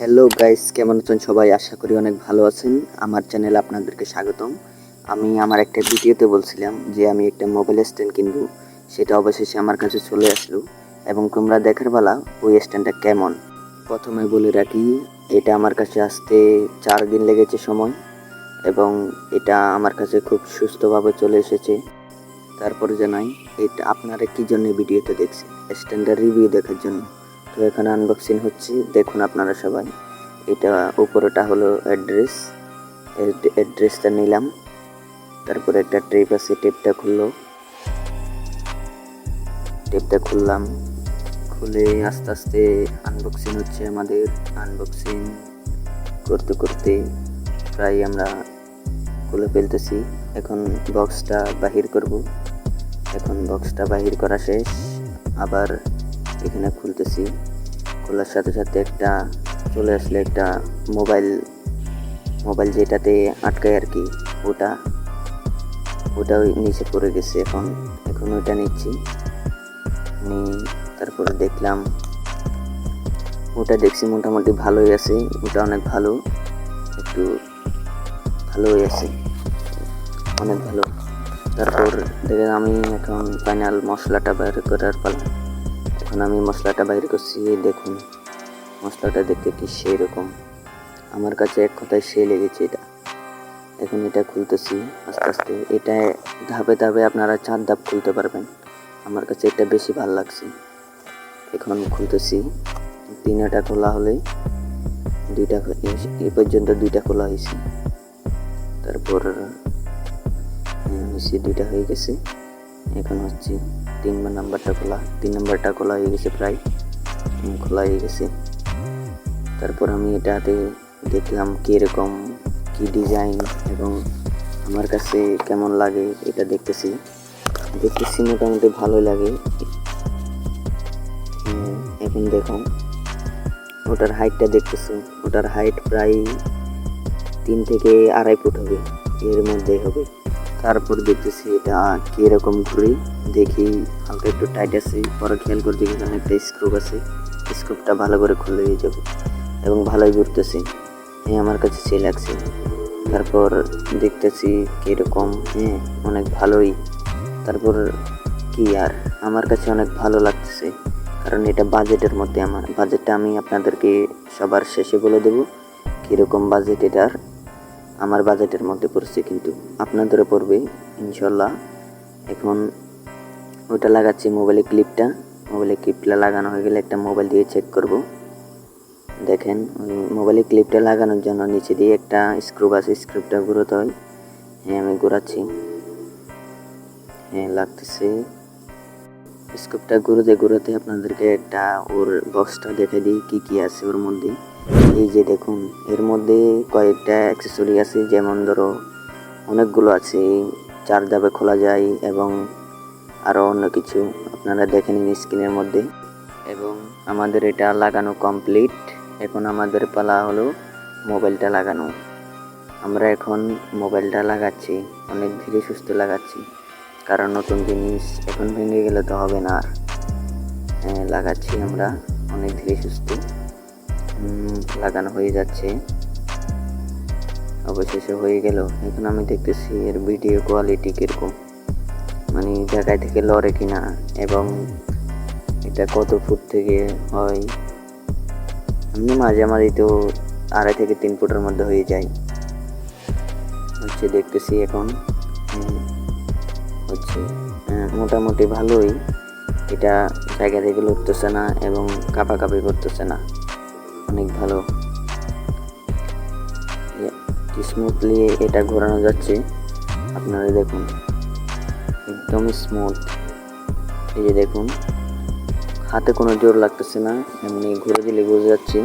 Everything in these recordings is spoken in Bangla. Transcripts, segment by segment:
হ্যালো গাইস, কেমন আছেন সবাই? আশা করি অনেক ভালো আছেন। আমার চ্যানেলে আপনাদেরকে স্বাগতম। আমি আমার একটা ভিডিওতে বলছিলাম যে আমি একটা মোবাইল স্ট্যান্ড কিনবো, সেটা অবশেষে আমার কাছে চলে আসলো এবং তোমরা দেখার বেলা ওই স্ট্যান্ডটা কেমন। প্রথমে বলে রাখি, এটা আমার কাছে আসতে 4 দিন লেগেছে সময় এবং এটা আমার কাছে খুব সুস্থভাবে চলে এসেছে। তারপরে জানাই এটা আপনারা কি জন্য ভিডিওতে দেখছেন, স্ট্যান্ডার্ড রিভিউ দেখার জন্য। তো এখানে আনবক্সিং হচ্ছে, দেখুন আপনারা সবাই। এটা উপরেটা হলো অ্যাড্রেসটা নিলাম। তারপরে একটা টেপ আছে, টেপটা খুললাম। খুলে আস্তে আস্তে আনবক্সিং হচ্ছে আমাদের। আনবক্সিং করতে করতে প্রায় আমরা খুলে ফেলতেছি। এখন বক্সটা বাহির করব। এখন বক্সটা বাহির করা শেষ, আবার এখানে খুলতেছি। খোলার সাথে সাথে একটা চলে আসলে একটা মোবাইল যেটাতে আটকায় আর কি, ওটা ওই নিচে পড়ে গেছে। এখন ওইটা নিচ্ছি। তারপরে দেখছি মোটামুটি ভালোই আছে, ওটা অনেক ভালো, একটু ভালোই আছে, অনেক ভালো। তারপর দেখেন আমি এখন ফাইনাল মশলাটা বাইর করার পালা। এখন আমি মশলাটা বাইর করছি। দেখুন মশলাটা দেখতে কি সেই রকম, আমার কাছে এক কথায় সেই লেগেছে এটা। এখন এটা খুলতেছি আস্তে আস্তে। এটা ধাপে ধাপে আপনারা 4 ধাপ খুলতে পারবেন, আমার কাছে এটা বেশি ভালো লাগছে। এখন খুলতেছি। 3টা খোলা হলে 2টা এই পর্যন্ত 2টা খোলা হয়েছে। তারপর 2টা হয়ে গেছে। এখন হচ্ছে 3 নাম্বারটা খোলা। 3 নাম্বারটা খোলা হয়ে গেছে, প্রায় খোলা হয়ে গেছে। তারপর আমি এটাতে দেখলাম কীরকম কি ডিজাইন এবং আমার কাছে কেমন লাগে এটা দেখতেছি মোটামুটি ভালোই লাগে। এখন দেখুন ওটার হাইটটা দেখতেছি, ওটার হাইট প্রায় 3 থেকে 2.5 ফুট হবে, এর মধ্যেই হবে। তারপর দেখতেছি এটা কীরকম ঘুরি, দেখি হালকা একটু টাইট আছে। পরে খেয়াল করে দেখি এখানে একটা স্ক্রুপ আছে, স্ক্রুপটা ভালো করে খুলে দিয়ে যাবে এবং ভালোই ঘুরতেছে। আমার কাছে সেই লাগছে। তারপর দেখতেছি কীরকম, অনেক ভালোই। তারপর কি আর, আমার কাছে অনেক ভালো লাগতেছে, কারণ এটা বাজেটের মধ্যে। আমার বাজেটটা আমি আপনাদেরকে সবার শেষে বলে দেবো কীরকম বাজেট এটার। আমার বাজেটের মধ্যে পড়ছে, কিন্তু আপনাদেরও পড়বে ইনশাল্লাহ। এখন ওটা লাগাচ্ছি মোবাইলে ক্লিপটা লাগানো হয়ে গেলে একটা মোবাইল দিয়ে চেক করব। দেখেন ওই মোবাইলে ক্লিপটা লাগানোর জন্য নিচে দিয়ে একটা স্ক্রুপ আছে, স্ক্রুপটা ঘুরাতে হয়। আমি ঘোরাচ্ছি। লাগতেছে। স্ক্রুপটা ঘুরাতে আপনাদেরকে একটা ওর বক্সটা দেখে দিই কি কি আছে ওর মধ্যে। এই যে দেখুন, এর মধ্যে কয়েকটা অ্যাক্সেসরি আছে, যেমন ধরো অনেকগুলো আছে, 4 ধাপে খোলা যায় এবং আরও অন্য কিছু আপনারা দেখে নিন স্ক্রিনের মধ্যে। এবং আমাদের এটা লাগানো কমপ্লিট। এখন আমাদের পালা হলো মোবাইলটা লাগানো। আমরা এখন মোবাইলটা লাগাচ্ছি, অনেক ধীরে সুস্থে লাগাচ্ছি, কারণ নতুন জিনিস এখন ভেঙে গেলে তো হবে না আর। লাগাচ্ছি আমরা অনেক ধীরে সুস্থে। লাগানো হয়ে যাচ্ছে, অবশেষে হয়ে গেল। এখন আমি দেখতেছি এর ভিডিও কোয়ালিটি কীরকম, মানে জায়গায় থেকে লড়ে কিনা এবং এটা কত ফুট থেকে হয়। এমনি মাঝে তো 2.5 থেকে 3 ফুটের মধ্যে হয়ে যায় হচ্ছে। দেখতেছি এখন হচ্ছে মোটামুটি ভালোই। এটা জায়গা থেকে লড়তেছে না এবং কাঁপাকাঁপি করতেছে না, অনেক ভালো। স্মুথলি এটা ঘোরানো যাচ্ছে, আপনারা দেখুন একদম স্মুথ। এই যে দেখুন, হাতে কোনো জোর লাগতেছে না, এমনি ঘুরে দিলে বোঝা যাচ্ছে।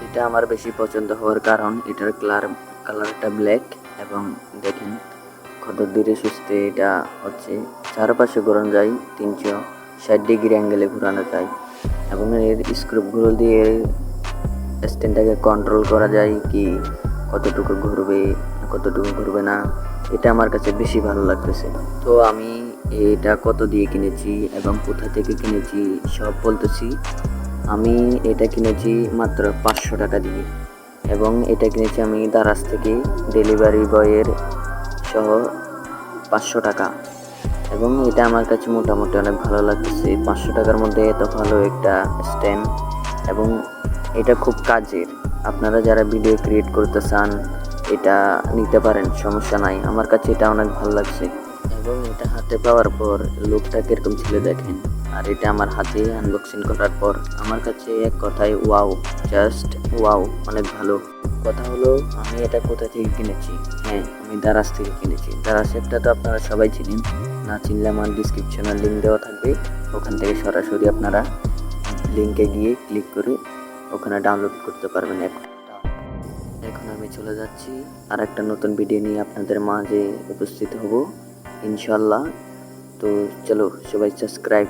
এটা আমার বেশি পছন্দ হওয়ার কারণ এটার কালারটা ব্ল্যাক এবং দেখেন কত ধীরে সুস্থে এটা হচ্ছে। চারপাশে ঘোরানো যায়, 360 ডিগ্রি অ্যাঙ্গেলে ঘোরানো যায় এবং এর স্ক্রুপগুলো দিয়ে স্ট্যান্ডটাকে কন্ট্রোল করা যায় কি কতটুকু ঘুরবে না। এটা আমার কাছে বেশি ভালো লাগতেছে। তো আমি এটা কত দিয়ে কিনেছি এবং কোথা থেকে কিনেছি সব বলতেছি। আমি এটা কিনেছি মাত্র 500 টাকা দিয়ে, এবং এটা কিনেছি আমি দারাজ থেকে ডেলিভারি বয়ের সহ 500 টাকা। এবং এটা আমার কাছে মোটামুটি অনেক ভালো লাগতেছে। 500 টাকার মধ্যে এত ভালো একটা স্ট্যান্ড, এবং এটা খুব কাজের। আপনারা যারা ভিডিও ক্রিয়েট করতে চান এটা নিতে পারেন, সমস্যা নাই। আমার কাছে এটা অনেক ভালো লাগছে, এবং এটা হাতে পাওয়ার পর লুকটা কিরকম ছিল দেখেন। আর এটা আমার হাতে আনবক্সিং করার পর আমার কাছে এক কথায় ওয়াও, জাস্ট ওয়াও, অনেক ভালো। কথা হলো আমি এটা কোথা থেকে কিনেছি। হ্যাঁ, আমি দারাজ থেকে কিনেছি। দারাজ অ্যাপটা তো আপনারা সবাই চিনেন, না চিনলে আমার ডিসক্রিপশনে লিঙ্ক দেওয়া থাকবে, ওখান থেকে সরাসরি আপনারা লিঙ্কে গিয়ে ক্লিক করে ওখানে ডাউনলোড করতে পারবেন অ্যাপটা। এখন আমি চলে যাচ্ছি আর একটা নতুন ভিডিও নিয়ে আপনাদের মাঝে উপস্থিত হব ইনশাল্লাহ। তো চলো সবাই সাবস্ক্রাইব